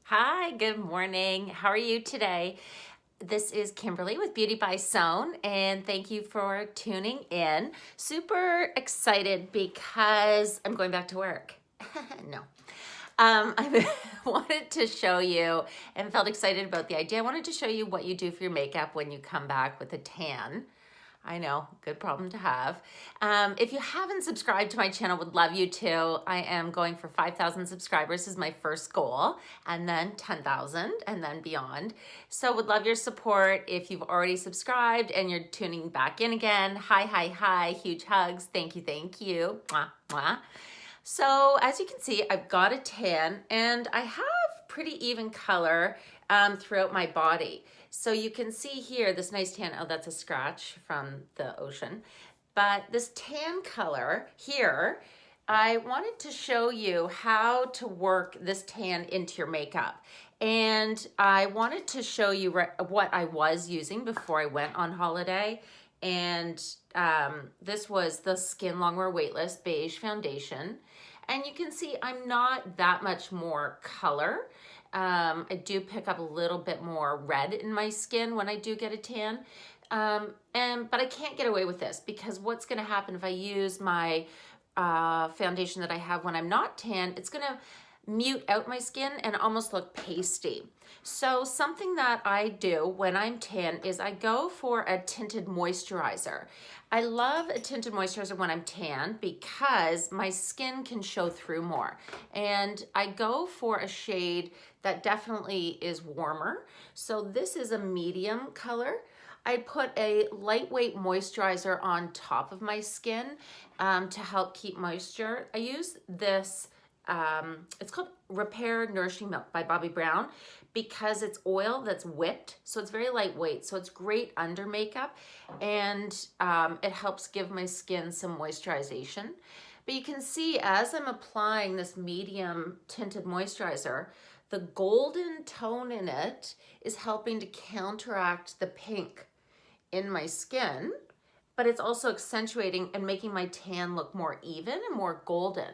Hi, good morning. How are you today? This is Kimberly with Beauty by Sown, and thank you for tuning in. Super excited because I'm going back to work. No. I wanted to show you and felt excited about the idea. I wanted to show you what you do for your makeup when you come back with a tan. I know, good problem to have. If you haven't subscribed to my channel, would love you to. I am going for 5,000 subscribers is my first goal, and then 10,000 and then beyond. So would love your support. If you've already subscribed and you're tuning back in again, hi, huge hugs. Thank you, thank you. Mwah, mwah. So as you can see, I've got a tan and I have pretty even color throughout my body. So you can see here this nice tan, oh, that's a scratch from the ocean. But this tan color here, I wanted to show you how to work this tan into your makeup. And I wanted to show you what I was using before I went on holiday. And this was the Skin Longwear Weightless Beige Foundation. And you can see I'm not that much more color. I do pick up a little bit more red in my skin when I do get a tan. But I can't get away with this because what's gonna happen if I use my foundation that I have when I'm not tan, it's gonna mute out my skin and almost look pasty. So something that I do when I'm tan is I go for a tinted moisturizer. I love a tinted moisturizer when I'm tan because my skin can show through more. And I go for a shade that definitely is warmer. So this is a medium color. I put a lightweight moisturizer on top of my skin to help keep moisture. I use this, it's called Repair Nourishing Milk by Bobbi Brown because it's oil that's whipped, so it's very lightweight, so it's great under makeup, and it helps give my skin some moisturization. But you can see as I'm applying this medium tinted moisturizer, the golden tone in it is helping to counteract the pink in my skin, but it's also accentuating and making my tan look more even and more golden.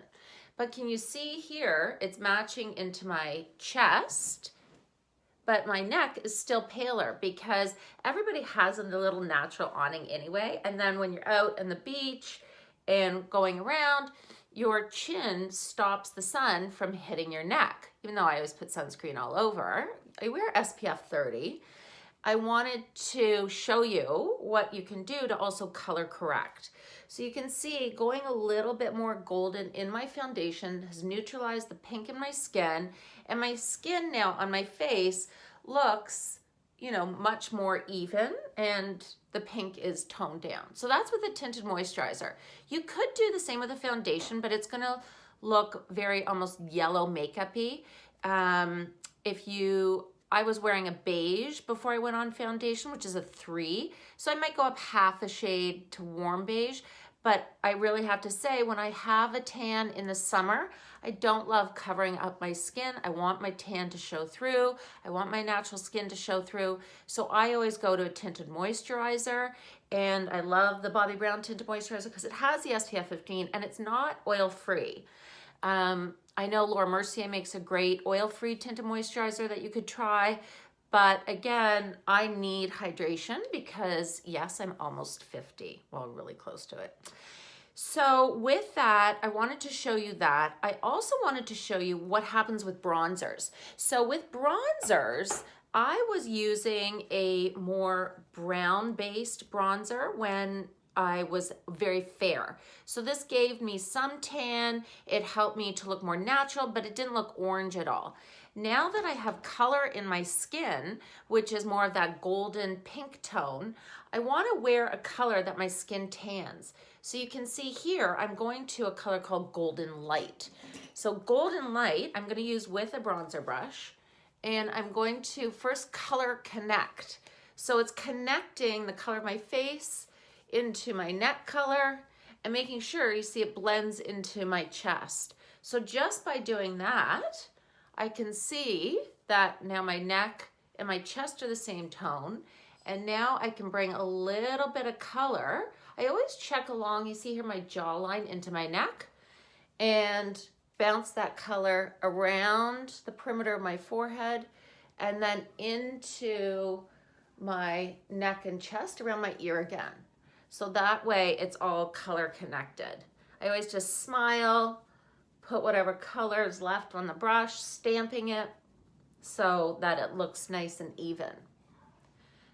But can you see here, it's matching into my chest, but my neck is still paler because everybody has a little natural awning anyway. And then when you're out on the beach and going around, your chin stops the sun from hitting your neck. Even though I always put sunscreen all over, I wear SPF 30. I wanted to show you what you can do to also color correct. So you can see going a little bit more golden in my foundation has neutralized the pink in my skin, and my skin now on my face looks, you know, much more even, and the pink is toned down. So that's with a tinted moisturizer. You could do the same with a foundation, but it's gonna look very almost yellow makeup-y. I was wearing a beige before I went on foundation, which is a 3. So I might go up half a shade to warm beige, but I really have to say when I have a tan in the summer, I don't love covering up my skin. I want my tan to show through. I want my natural skin to show through. So I always go to a tinted moisturizer, and I love the Bobbi Brown tinted moisturizer because it has the SPF 15 and it's not oil-free. I know Laura Mercier makes a great oil-free tinted moisturizer that you could try, but again, I need hydration because yes, I'm almost 50, well, really close to it. So with that, I wanted to show you that. I also wanted to show you what happens with bronzers. So with bronzers, I was using a more brown-based bronzer when I was very fair. So this gave me some tan, it helped me to look more natural, but it didn't look orange at all. Now that I have color in my skin, which is more of that golden pink tone, I want to wear a color that my skin tans. So you can see here, I'm going to a color called Golden Light. So Golden Light, I'm going to use with a bronzer brush, and I'm going to first color connect. So it's connecting the color of my face into my neck color and making sure you see it blends into my chest. So just by doing that, I can see that now my neck and my chest are the same tone, and now I can bring a little bit of color. I always check along, you see here my jawline into my neck, and bounce that color around the perimeter of my forehead and then into my neck and chest around my ear again. So that way it's all color connected. I always just smile, put whatever color is left on the brush, stamping it so that it looks nice and even.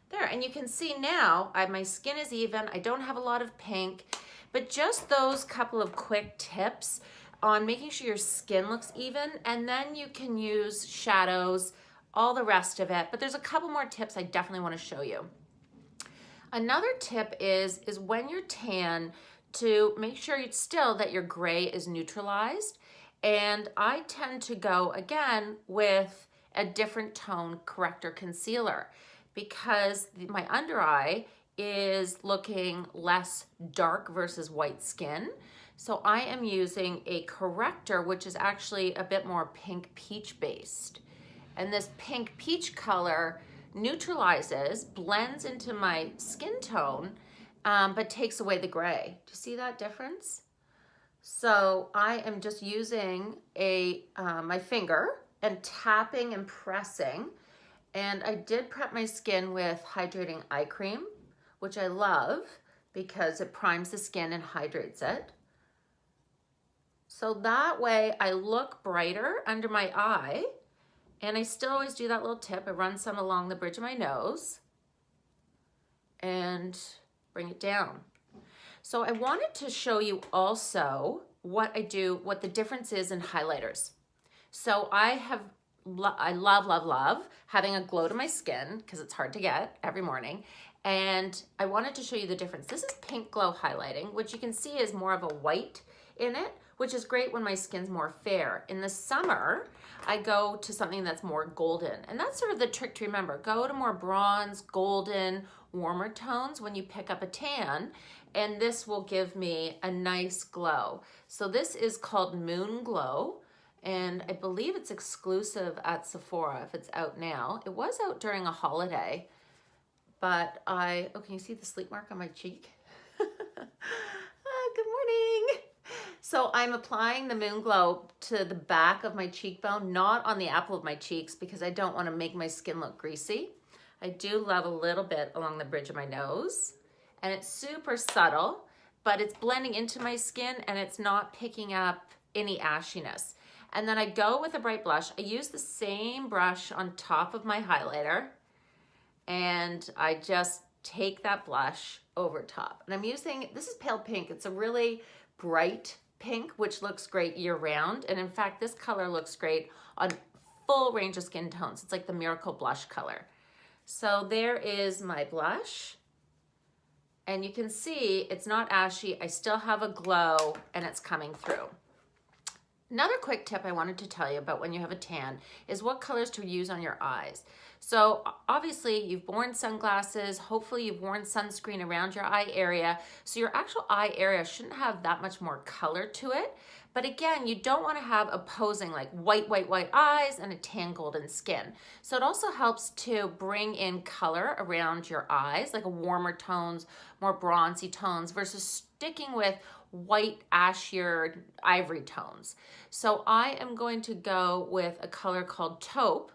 There, and you can see now my skin is even. I don't have a lot of pink, but just those couple of quick tips on making sure your skin looks even, and then you can use shadows, all the rest of it. But there's a couple more tips I definitely want to show you. Another tip is when you're tan, to make sure that your gray is neutralized. And I tend to go again with a different tone corrector concealer, because my under eye is looking less dark versus white skin. So I am using a corrector, which is actually a bit more pink peach based. And this pink peach color neutralizes, blends into my skin tone, but takes away the gray. Do you see that difference? So I am just using my finger and tapping and pressing. And I did prep my skin with hydrating eye cream, which I love because it primes the skin and hydrates it. So that way I look brighter under my eye, and I still always do that little tip. I run some along the bridge of my nose and bring it down. So I wanted to show you also what the difference is in highlighters. So I love having a glow to my skin because it's hard to get every morning. And I wanted to show you the difference. This is Pink Glow highlighting, which you can see is more of a white in it, which is great when my skin's more fair. In the summer, I go to something that's more golden. And that's sort of the trick to remember. Go to more bronze, golden, warmer tones when you pick up a tan, and this will give me a nice glow. So this is called Moon Glow. And I believe it's exclusive at Sephora if it's out now. It was out during a holiday, but can you see the sleep mark on my cheek? Good morning. So I'm applying the Moon Glow to the back of my cheekbone, not on the apple of my cheeks, because I don't want to make my skin look greasy. I do love a little bit along the bridge of my nose, and it's super subtle, but it's blending into my skin and it's not picking up any ashiness. And then I go with a bright blush. I use the same brush on top of my highlighter, and I just take that blush over top. And I'm using, this is pale pink. It's a really bright pink, which looks great year round. And in fact, this color looks great on full range of skin tones. It's like the Miracle Blush color. So there is my blush. And you can see it's not ashy. I still have a glow, and it's coming through. Another quick tip I wanted to tell you about when you have a tan is what colors to use on your eyes. So obviously you've worn sunglasses, hopefully you've worn sunscreen around your eye area, so your actual eye area shouldn't have that much more color to it. But again, you don't want to have opposing like white eyes and a tan golden skin. So it also helps to bring in color around your eyes, like a warmer tones, more bronzy tones versus sticking with white, ashier, ivory tones. So I am going to go with a color called Taupe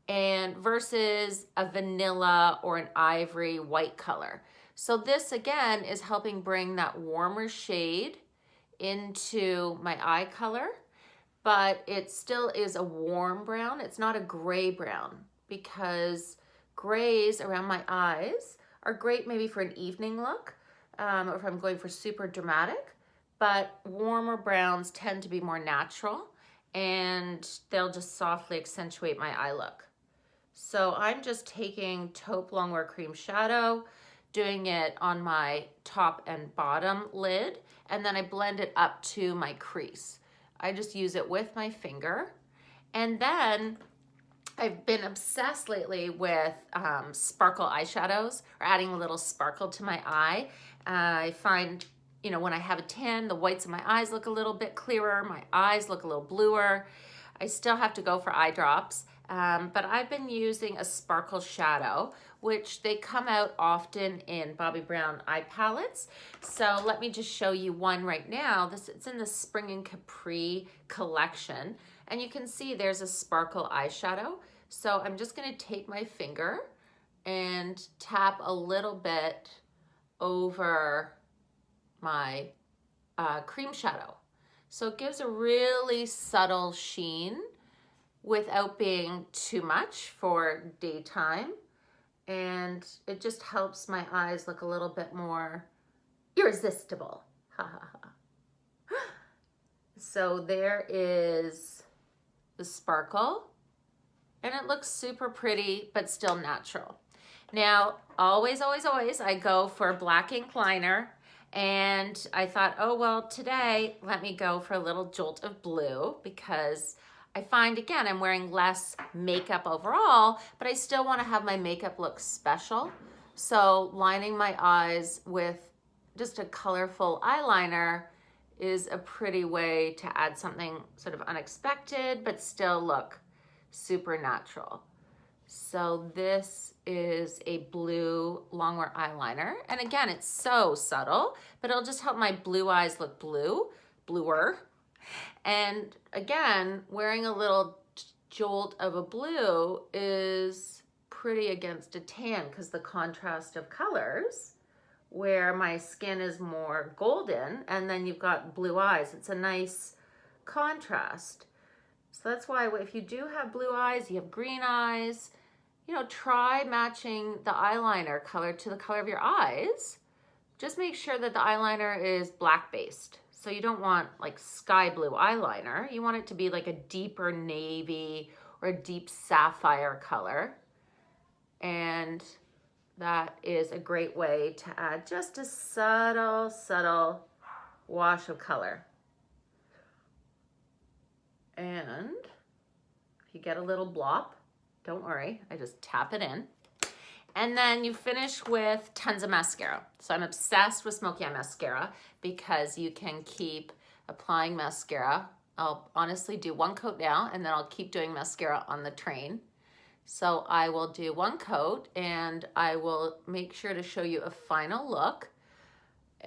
and versus a vanilla or an ivory white color. So this again is helping bring that warmer shade into my eye color, but it still is a warm brown. It's not a gray brown, because grays around my eyes are great maybe for an evening look, or if I'm going for super dramatic, but warmer browns tend to be more natural and they'll just softly accentuate my eye look. So I'm just taking Taupe Longwear Cream Shadow, doing it on my top and bottom lid, and then I blend it up to my crease. I just use it with my finger. And then I've been obsessed lately with sparkle eyeshadows, or adding a little sparkle to my eye. I find, you know, when I have a tan, the whites of my eyes look a little bit clearer, my eyes look a little bluer. I still have to go for eye drops. but I've been using a sparkle shadow, which they come out often in Bobbi Brown eye palettes. So let me just show you one right now. It's in the Spring and Capri collection, and you can see there's a sparkle eyeshadow. So I'm just gonna take my finger and tap a little bit over my cream shadow. So it gives a really subtle sheen without being too much for daytime. And it just helps my eyes look a little bit more irresistible. Ha ha ha. So there is the sparkle, and it looks super pretty, but still natural. Now, always, always, always, I go for a black ink liner, and I thought, oh, well, today, let me go for a little jolt of blue, because I find, again, I'm wearing less makeup overall, but I still want to have my makeup look special. So lining my eyes with just a colorful eyeliner is a pretty way to add something sort of unexpected, but still look super natural. So this is a blue longwear eyeliner. And again, it's so subtle, but it'll just help my blue eyes look bluer. And again, wearing a little jolt of a blue is pretty against a tan because the contrast of colors, where my skin is more golden and then you've got blue eyes. It's a nice contrast. So that's why if you do have blue eyes, you have green eyes, you know, try matching the eyeliner color to the color of your eyes. Just make sure that the eyeliner is black based. So you don't want like sky blue eyeliner. You want it to be like a deeper navy or a deep sapphire color. And that is a great way to add just a subtle, subtle wash of color. And if you get a little blop, don't worry, I just tap it in. And then you finish with tons of mascara. So I'm obsessed with Smoky Eye Mascara because you can keep applying mascara. I'll honestly do one coat now, and then I'll keep doing mascara on the train. So I will do one coat, and I will make sure to show you a final look.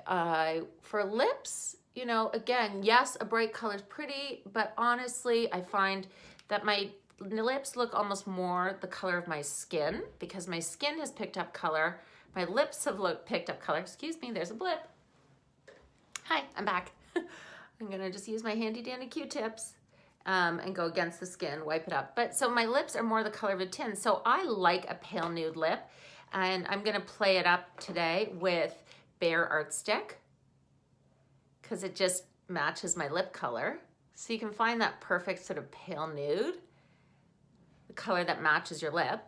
For lips, you know, again, yes, a bright color is pretty, but honestly, I find that my lips look almost more the color of my skin because my skin has picked up color. My lips have picked up color. Excuse me, there's a blip. Hi, I'm back. I'm gonna just use my handy dandy Q-tips and go against the skin, wipe it up. But so my lips are more the color of a tin. So I like a pale nude lip, and I'm gonna play it up today with Bare Art Stick because it just matches my lip color. So you can find that perfect sort of pale nude, the color that matches your lip.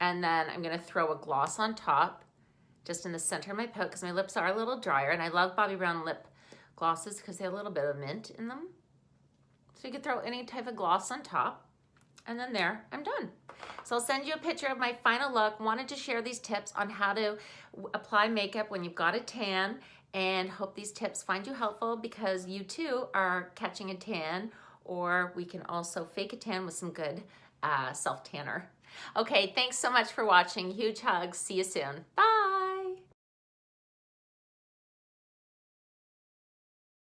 And then I'm gonna throw a gloss on top, just in the center of my pout, because my lips are a little drier, and I love Bobbi Brown lip glosses because they have a little bit of mint in them. So you could throw any type of gloss on top, and then there, I'm done. So I'll send you a picture of my final look. Wanted to share these tips on how to apply makeup when you've got a tan, and hope these tips find you helpful because you too are catching a tan, or we can also fake a tan with some good self-tanner. Okay, thanks so much for watching. Huge hugs. See you soon. Bye.